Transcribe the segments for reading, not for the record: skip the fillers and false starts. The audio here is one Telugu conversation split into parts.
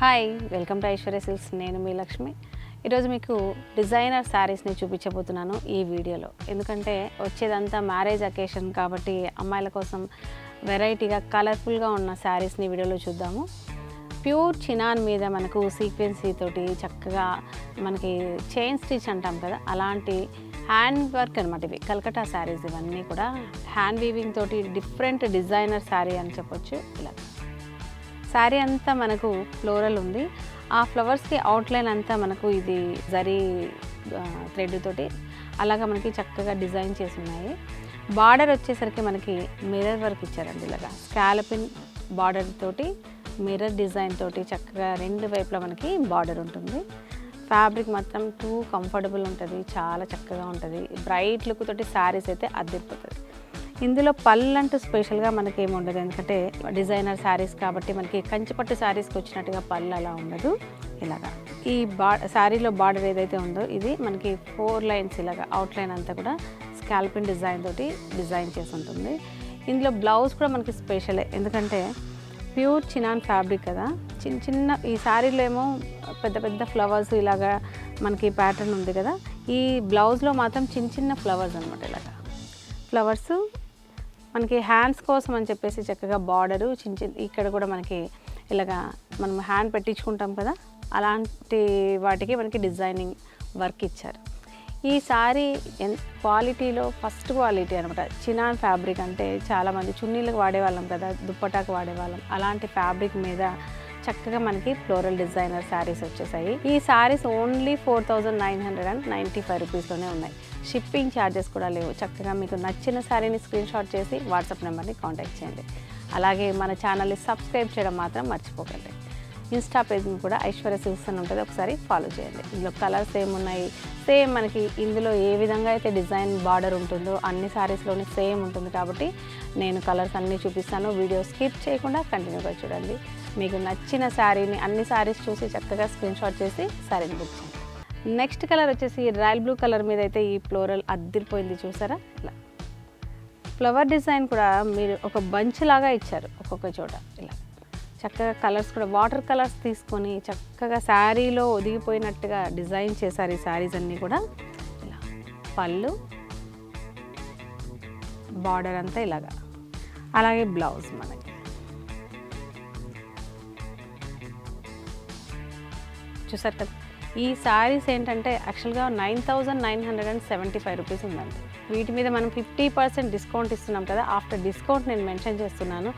Hi, welcome to Aishwarya silks. నేను మీ లక్ష్మి. ఈరోజు మీకు డిజైనర్ శారీస్ని చూపించబోతున్నాను ఈ వీడియోలో. ఎందుకంటే వచ్చేదంతా మ్యారేజ్ అకేషన్ కాబట్టి అమ్మాయిల కోసం వెరైటీగా కలర్ఫుల్గా ఉన్న శారీస్ని వీడియోలో చూద్దాము. ప్యూర్ చినాన్ మీద మనకు సీక్వెన్సీ తోటి చక్కగా మనకి చైన్ స్టిచ్ అంటాం కదా, అలాంటి హ్యాండ్ వర్క్ అనమాట. ఇవి కల్కటా శారీస్, ఇవన్నీ కూడా హ్యాండ్ వీవింగ్ తోటి డిఫరెంట్ డిజైనర్ శారీ అని చెప్పొచ్చు. ఇలా శారీ అంతా మనకు ఫ్లోరల్ ఉంది. ఆ ఫ్లవర్స్కి అవుట్లైన్ అంతా మనకు ఇది జరీ థ్రెడ్ తోటి అలాగా మనకి చక్కగా డిజైన్ చేసి ఉన్నాయి. బార్డర్ వచ్చేసరికి మనకి మిర్రర్ వర్క్ ఇచ్చారండి. ఇలాగా స్కాలపిన్ బార్డర్ తోటి మిర్రర్ డిజైన్ తోటి చక్కగా రెండు వైపులా మనకి బార్డర్ ఉంటుంది. ఫ్యాబ్రిక్ మాత్రం టూ కంఫర్టబుల్ ఉంటుంది, చాలా చక్కగా ఉంటుంది. బ్రైట్ లుక్ తోటి శారీస్ అయితే అద్దరిపోతుంది. ఇందులో పళ్ళు అంటూ స్పెషల్గా మనకి ఏమి ఉండదు, ఎందుకంటే డిజైనర్ శారీస్ కాబట్టి మనకి కంచిపట్టు శారీస్కి వచ్చినట్టుగా పళ్ళు అలా ఉండదు. ఇలాగా ఈ శారీలో బార్డర్ ఏదైతే ఉందో ఇది మనకి 4 లైన్స్ ఇలాగా అవుట్లైన్ అంతా కూడా స్కాల్పిన్ డిజైన్ తోటి డిజైన్ చేసి ఉంటుంది. ఇందులో బ్లౌజ్ కూడా మనకి స్పెషలే, ఎందుకంటే ప్యూర్ చినాన్ ఫ్యాబ్రిక్ కదా. చిన్న చిన్న ఈ శారీలో ఏమో పెద్ద పెద్ద ఫ్లవర్స్ ఇలాగా మనకి ప్యాటర్న్ ఉంది కదా. ఈ బ్లౌజ్లో మాత్రం చిన్న చిన్న ఫ్లవర్స్ అనమాట. ఇలాగా ఫ్లవర్స్ మనకి హ్యాండ్స్ కోసం అని చెప్పేసి చక్కగా బార్డరు చిన్న చిన్న ఇక్కడ కూడా మనకి ఇలాగా మనం హ్యాండ్ పెట్టించుకుంటాం కదా, అలాంటి వాటికి మనకి డిజైనింగ్ వర్క్ ఇచ్చారు. ఈ సారీ క్వాలిటీలో ఫస్ట్ క్వాలిటీ అనమాట. చినాన్ ఫ్యాబ్రిక్ అంటే చాలామంది చున్నీలకు వాడేవాళ్ళం కదా, దుప్పటాకు వాడేవాళ్ళం. అలాంటి ఫ్యాబ్రిక్ మీద చక్కగా మనకి ఫ్లోరల్ డిజైనర్ శారీస్ వచ్చేసాయి. ఈ శారీస్ ఓన్లీ 4995 రూపీస్లోనే ఉన్నాయి. షిప్పింగ్ ఛార్జెస్ కూడా లేవు. చక్కగా మీకు నచ్చిన శారీని స్క్రీన్ షాట్ చేసి వాట్సాప్ నెంబర్ని కాంటాక్ట్ చేయండి. అలాగే మన ఛానల్ని సబ్స్క్రైబ్ చేయడం మాత్రం మర్చిపోకండి. ఇన్స్టా పేజ్ని కూడా ఐశ్వర్య సిల్క్స్ అని ఉంటుంది, ఒకసారి ఫాలో చేయండి. ఇందులో కలర్స్ ఏమున్నాయి, సేమ్ మనకి ఇందులో ఏ విధంగా అయితే డిజైన్ బార్డర్ ఉంటుందో అన్ని శారీస్లోని సేమ్ ఉంటుంది. కాబట్టి నేను కలర్స్ అన్నీ చూపిస్తాను. వీడియో స్కిప్ చేయకుండా కంటిన్యూగా చూడండి. మీకు నచ్చిన శారీని అన్ని శారీస్ చూసి చక్కగా స్క్రీన్ షాట్ చేసి శారీని బుక్ చేయండి. నెక్స్ట్ కలర్ వచ్చేసి రాయల్ బ్లూ కలర్ మీద అయితే ఈ ఫ్లోరల్ అద్దిరిపోయింది, చూసారా? ఇలా ఫ్లవర్ డిజైన్ కూడా మీరు ఒక బంచ్ లాగా ఇచ్చారు ఒక్కొక్క చోట. ఇలా చక్కగా కలర్స్ కూడా వాటర్ కలర్స్ తీసుకొని చక్కగా శారీలో ఒదిగిపోయినట్టుగా డిజైన్ చేశారు ఈ శారీస్ అన్నీ కూడా. ఇలా పళ్ళు బార్డర్ అంతా ఇలాగా, అలాగే బ్లౌజ్ మనకి చూసారు కదా. ఈ శారీస్ ఏంటంటే యాక్చువల్గా 9975 రూపీస్ ఉందండి. వీటి మీద మనం 50% డిస్కౌంట్ ఇస్తున్నాం కదా. ఆఫ్టర్ డిస్కౌంట్ నేను మెన్షన్ చేస్తున్నాను,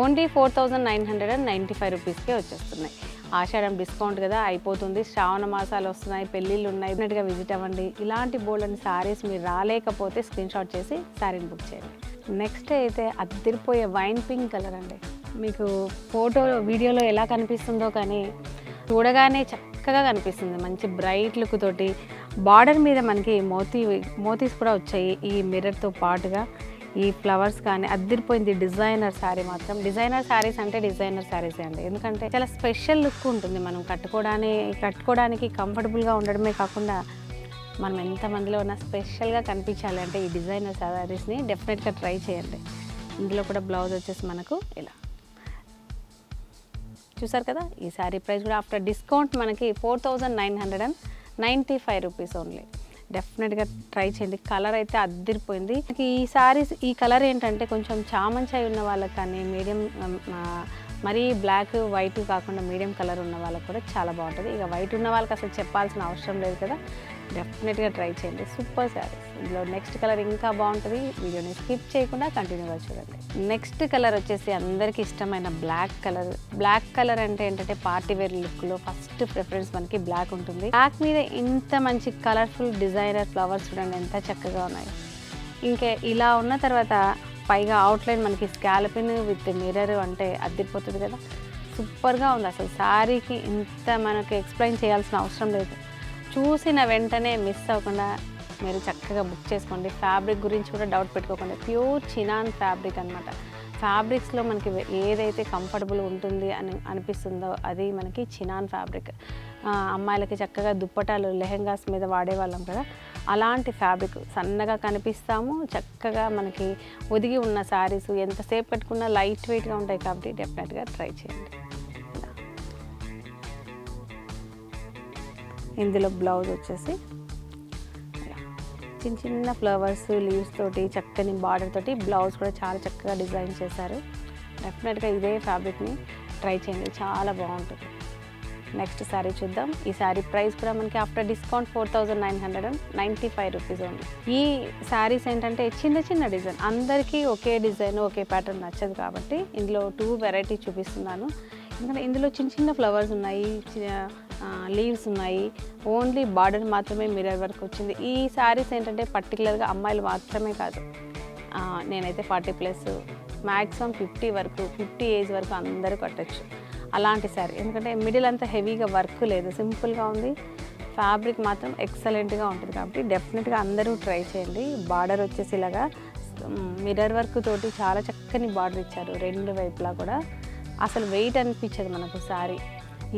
ఓన్లీ 4995 రూపీస్కే వచ్చేస్తున్నాయి. ఆషాఢం డిస్కౌంట్ కదా, అయిపోతుంది. శ్రావణ మాసాలు వస్తున్నాయి, పెళ్ళిళ్ళు ఉన్నాయి, డెఫినెట్గా విజిట్ అవ్వండి. ఇలాంటి బోల్డెన్ శారీస్ మీరు రాలేకపోతే స్క్రీన్ షాట్ చేసి శారీని బుక్ చేయండి. నెక్స్ట్ అయితే అద్దరిపోయే వైన్ పింక్ కలర్ అండి. మీకు ఫోటో వీడియోలో ఎలా కనిపిస్తుందో కానీ చూడగానే చక్కగా కనిపిస్తుంది. మంచి బ్రైట్ లుక్ తోటి బార్డర్ మీద మనకి మోతీస్ కూడా వచ్చాయి ఈ మిర్రర్తో పాటుగా. ఈ ఫ్లవర్స్ కానీ అద్దరిపోయింది. డిజైనర్ శారీ మాత్రం, డిజైనర్ శారీస్ అంటే డిజైనర్ శారీసే అండి. ఎందుకంటే చాలా స్పెషల్ లుక్ ఉంటుంది. మనం కట్టుకోవడానికి కంఫర్టబుల్గా ఉండడమే కాకుండా మనం ఎంతమందిలో ఉన్న స్పెషల్గా కనిపించాలి అంటే ఈ డిజైనర్ శారీస్ని డెఫినెట్గా ట్రై చేయండి. ఇందులో కూడా బ్లౌజ్ వచ్చేసి మనకు ఇలా చూసారు కదా. ఈ శారీ ప్రైస్ కూడా ఆఫ్టర్ డిస్కౌంట్ మనకి 4995 రూపీస్ ఓన్లీ. డెఫినెట్గా ట్రై చేయండి. కలర్ అయితే అద్దరిపోయింది. ఈ శారీస్ ఈ కలర్ ఏంటంటే కొంచెం చామంచాయి ఉన్న వాళ్ళకి కానీ, మీడియం మరీ బ్లాక్ వైట్ కాకుండా మీడియం కలర్ ఉన్న వాళ్ళకి కూడా చాలా బాగుంటుంది. ఇక వైట్ ఉన్న వాళ్ళకి అసలు చెప్పాల్సిన అవసరం లేదు కదా. డెఫినెట్గా ట్రై చేయండి. సూపర్ శారీస్. ఇందులో నెక్స్ట్ కలర్ ఇంకా బాగుంటుంది. వీడియోని స్కిప్ చేయకుండా కంటిన్యూగా చూడండి. నెక్స్ట్ కలర్ వచ్చేసి అందరికీ ఇష్టమైన బ్లాక్ కలర్. బ్లాక్ కలర్ అంటే ఏంటంటే పార్టీ వేర్ లుక్లో ఫస్ట్ ప్రిఫరెన్స్ మనకి బ్లాక్ ఉంటుంది. బ్లాక్ మీద ఇంత మంచి కలర్ఫుల్ డిజైనర్ ఫ్లవర్స్ చూడండి ఎంత చక్కగా ఉన్నాయి. ఇంకా ఇలా ఉన్న తర్వాత పైగా అవుట్లైన్ మనకి స్కాలపిన్ విత్ మిర్రర్ అంటే అద్దరిపోతుంది కదా. సూపర్గా ఉంది అసలు. శారీకి ఇంత మనకి ఎక్స్ప్లెయిన్ చేయాల్సిన అవసరం లేదు. చూసిన వెంటనే మిస్ అవ్వకుండా మీరు చక్కగా బుక్ చేసుకోండి. ఫ్యాబ్రిక్ గురించి కూడా డౌట్ పెట్టుకోకండి. ప్యూర్ చినాన్ ఫ్యాబ్రిక్ అనమాట. ఫ్యాబ్రిక్స్లో మనకి ఏదైతే కంఫర్టబుల్ ఉంటుంది అని అనిపిస్తుందో అది మనకి చినాన్ ఫ్యాబ్రిక్. అమ్మాయిలకి చక్కగా దుప్పటాలు లెహెంగాస్ మీద వాడేవాళ్ళం కదా, అలాంటి ఫ్యాబ్రిక్. సన్నగా కనిపిస్తాము, చక్కగా మనకి ఒదిగి ఉన్న శారీస్ ఎంతసేపు పెట్టుకున్నా లైట్ వెయిట్గా ఉంటాయి కాబట్టి డెఫినెట్గా ట్రై చేయండి. ఇందులో బ్లౌజ్ వచ్చేసి చిన్న చిన్న ఫ్లవర్స్ లీవ్స్ తోటి చక్కని బార్డర్ తోటి బ్లౌజ్ కూడా చాలా చక్కగా డిజైన్ చేశారు. డెఫినెట్గా ఇదే ఫ్యాబ్రిక్ని ట్రై చేయండి, చాలా బాగుంటుంది. నెక్స్ట్ శారీ చూద్దాం. ఈ శారీ ప్రైస్ కూడా మనకి ఆఫ్టర్ డిస్కౌంట్ 4995 రూపీస్ ఉంది. ఈ శారీస్ ఏంటంటే చిన్న చిన్న డిజైన్, అందరికీ ఒకే డిజైన్ ఒకే ప్యాటర్న్ నచ్చదు కాబట్టి ఇందులో 2 వెరైటీ చూపిస్తున్నాను. ఎందుకంటే ఇందులో చిన్న చిన్న ఫ్లవర్స్ ఉన్నాయి, లీవ్స్ ఉన్నాయి, ఓన్లీ బార్డర్ మాత్రమే మిర్రర్ వర్క్ వచ్చింది. ఈ శారీస్ ఏంటంటే పర్టికులర్గా అమ్మాయిలు మాత్రమే కాదు, నేనైతే 40+ మ్యాక్సిమం 50 ఏజ్ వరకు అందరూ కట్టచ్చు అలాంటి శారీ. ఎందుకంటే మిడిల్ అంతా హెవీగా వర్క్ లేదు, సింపుల్గా ఉంది, ఫ్యాబ్రిక్ మాత్రం ఎక్సలెంట్గా ఉంటుంది కాబట్టి డెఫినెట్గా అందరూ ట్రై చేయండి. బార్డర్ వచ్చేసి ఇలాగా మిర్రర్ వర్క్ తోటి చాలా చక్కని బార్డర్ ఇచ్చారు రెండు వైపులా కూడా. అసలు వెయిట్ అనిపించదు మనకు శారీ.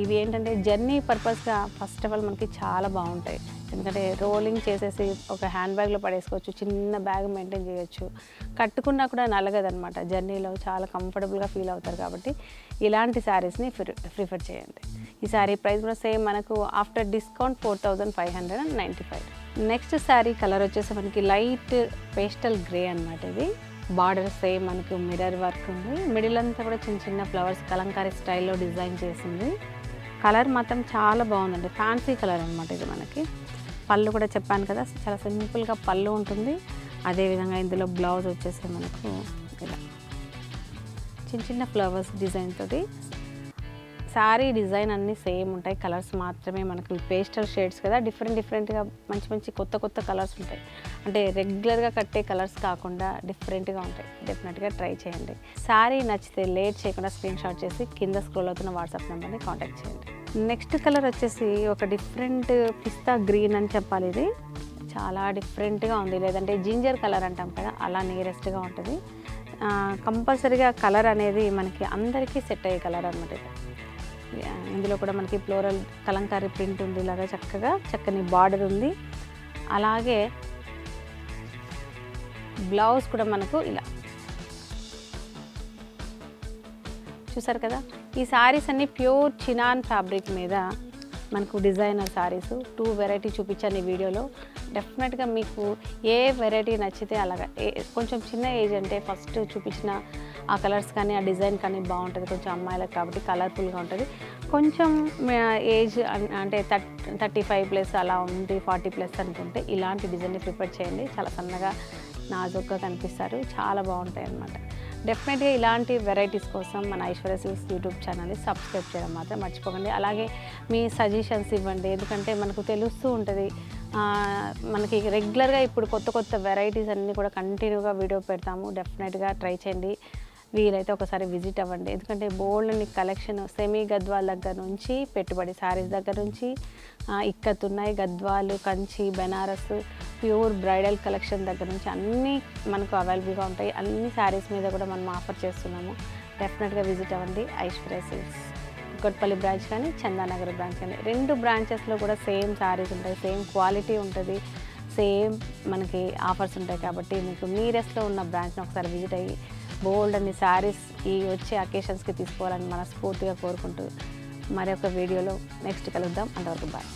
ఇవి ఏంటంటే జర్నీ పర్పస్గా ఫస్ట్ ఆఫ్ ఆల్ మనకి చాలా బాగుంటాయి. ఎందుకంటే రోలింగ్ చేసేసి ఒక హ్యాండ్ బ్యాగ్లో పడేసుకోవచ్చు, చిన్న బ్యాగ్ మెయింటైన్ చేయొచ్చు, కట్టుకున్నా కూడా నలగదనమాట. జర్నీలో చాలా కంఫర్టబుల్గా ఫీల్ అవుతారు కాబట్టి ఇలాంటి శారీస్ని ప్రిఫర్ చేయండి. ఈ శారీ ప్రైస్ కూడా సేమ్ మనకు after discount 4595. Next sari colour వచ్చేసి మనకి లైట్ పేస్టల్ గ్రే అనమాట. ఇది బార్డర్ సేమ్ మనకు మిర్రర్ వర్క్ ఉంది, మిడిల్ అంతా కూడా చిన్న చిన్న ఫ్లవర్స్ కలంకారీ స్టైల్లో డిజైన్ చేసింది. కలర్ మాత్రం చాలా బాగుందండి, ఫ్యాన్సీ కలర్ అనమాట ఇది. మనకి పళ్ళు కూడా చెప్పాను కదా, చాలా సింపుల్గా పళ్ళు ఉంటుంది. అదేవిధంగా ఇందులో బ్లౌజ్ వచ్చేసి మనకు ఇలా చిన్న చిన్న ఫ్లవర్స్ డిజైన్ తోటి. శారీ డిజైన్ అన్నీ సేమ్ ఉంటాయి, కలర్స్ మాత్రమే మనకు పేస్టల్ షేడ్స్ కదా, డిఫరెంట్గా మంచి కొత్త కలర్స్ ఉంటాయి. అంటే రెగ్యులర్గా కట్టే కలర్స్ కాకుండా డిఫరెంట్గా ఉంటాయి. డెఫినెట్గా ట్రై చేయండి. శారీ నచ్చితే లేట్ చేయకుండా స్క్రీన్ షాట్ చేసి కింద స్క్రోల్ అవుతున్న వాట్సాప్ నెంబర్ని కాంటాక్ట్ చేయండి. నెక్స్ట్ కలర్ వచ్చేసి ఒక డిఫరెంట్ పిస్తా గ్రీన్ అని చెప్పాలి. ఇది చాలా డిఫరెంట్గా ఉంది, లేదంటే జింజర్ కలర్ అంటాం కదా, అలా నియరెస్ట్గా ఉంటుంది. కంపల్సరీగా కలర్ అనేది మనకి అందరికీ సెట్ అయ్యే కలర్ అనమాట. ఇందులో కూడా మనకి ఫ్లోరల్ కలంకారీ ప్రింట్ ఉంది, ఇలాగా చక్కని బార్డర్ ఉంది. అలాగే బ్లౌజ్ కూడా మనకు ఇలా చూసారు కదా. ఈ శారీస్ అన్నీ ప్యూర్ చినాన్ ఫ్యాబ్రిక్ మీద మనకు డిజైనర్ శారీస్ 2 వెరైటీ చూపించాను ఈ వీడియోలో. డెఫినెట్గా మీకు ఏ వెరైటీ నచ్చితే అలాగా, కొంచెం చిన్న ఏజ్ అంటే ఫస్ట్ చూపించిన ఆ కలర్స్ కానీ ఆ డిజైన్ కానీ బాగుంటుంది, కొంచెం అమ్మాయిలకు కాబట్టి కలర్ఫుల్గా ఉంటుంది. కొంచెం ఏజ్ అంటే 35+ అలా ఉంది, 40+ అనుకుంటే ఇలాంటి డిజైన్ని ప్రిఫర్ చేయండి. చాలా సన్నగా నాజుగ్గా కనిపిస్తారు, చాలా బాగుంటాయి అన్నమాట. డెఫినెట్గా ఇలాంటి వెరైటీస్ కోసం మన ఐశ్వర్య సిల్క్స్ యూట్యూబ్ ఛానల్ని సబ్స్క్రైబ్ చేయడం మాత్రం మర్చిపోకండి. అలాగే మీ సజెషన్స్ ఇవ్వండి, ఎందుకంటే మనకు తెలుస్తూ ఉంటుంది. మనకి రెగ్యులర్గా ఇప్పుడు కొత్త వెరైటీస్ అన్నీ కూడా కంటిన్యూగా వీడియో పెడతాము. డెఫినెట్గా ట్రై చేయండి, వీలైతే ఒకసారి విజిట్ అవ్వండి. ఎందుకంటే బోల్డ్ని కలెక్షన్ సెమీ గద్వాల్ దగ్గర నుంచి పెట్టుబడి శారీస్ దగ్గర నుంచి ఇక్కతున్నాయి, Gadwal, Kanchi, Banaras, pure bridal collection దగ్గర నుంచి అన్నీ మనకు అవైలబుల్గా ఉంటాయి. అన్ని శారీస్ మీద కూడా మనం ఆఫర్ చేస్తున్నాము. డెఫినెట్గా విజిట్ అవ్వండి. ఐశ్వర్య సిల్క్స్ కుకట్పల్లి బ్రాంచ్ కానీ చందానగర్ బ్రాంచ్ కానీ 2 బ్రాంచెస్లో కూడా సేమ్ శారీస్ ఉంటాయి, సేమ్ క్వాలిటీ ఉంటుంది, సేమ్ మనకి ఆఫర్స్ ఉంటాయి. కాబట్టి మీకు నియరెస్ట్లో ఉన్న బ్రాంచ్ని ఒకసారి విజిట్ అయ్యి బోల్డ్ అన్ని శారీస్ ఈ వచ్చే అకేషన్స్కి తీసుకోవాలని మనస్ఫూర్తిగా కోరుకుంటూ మరొక వీడియోలో నెక్స్ట్ కలుద్దాం. అంతవరకు బాయ్.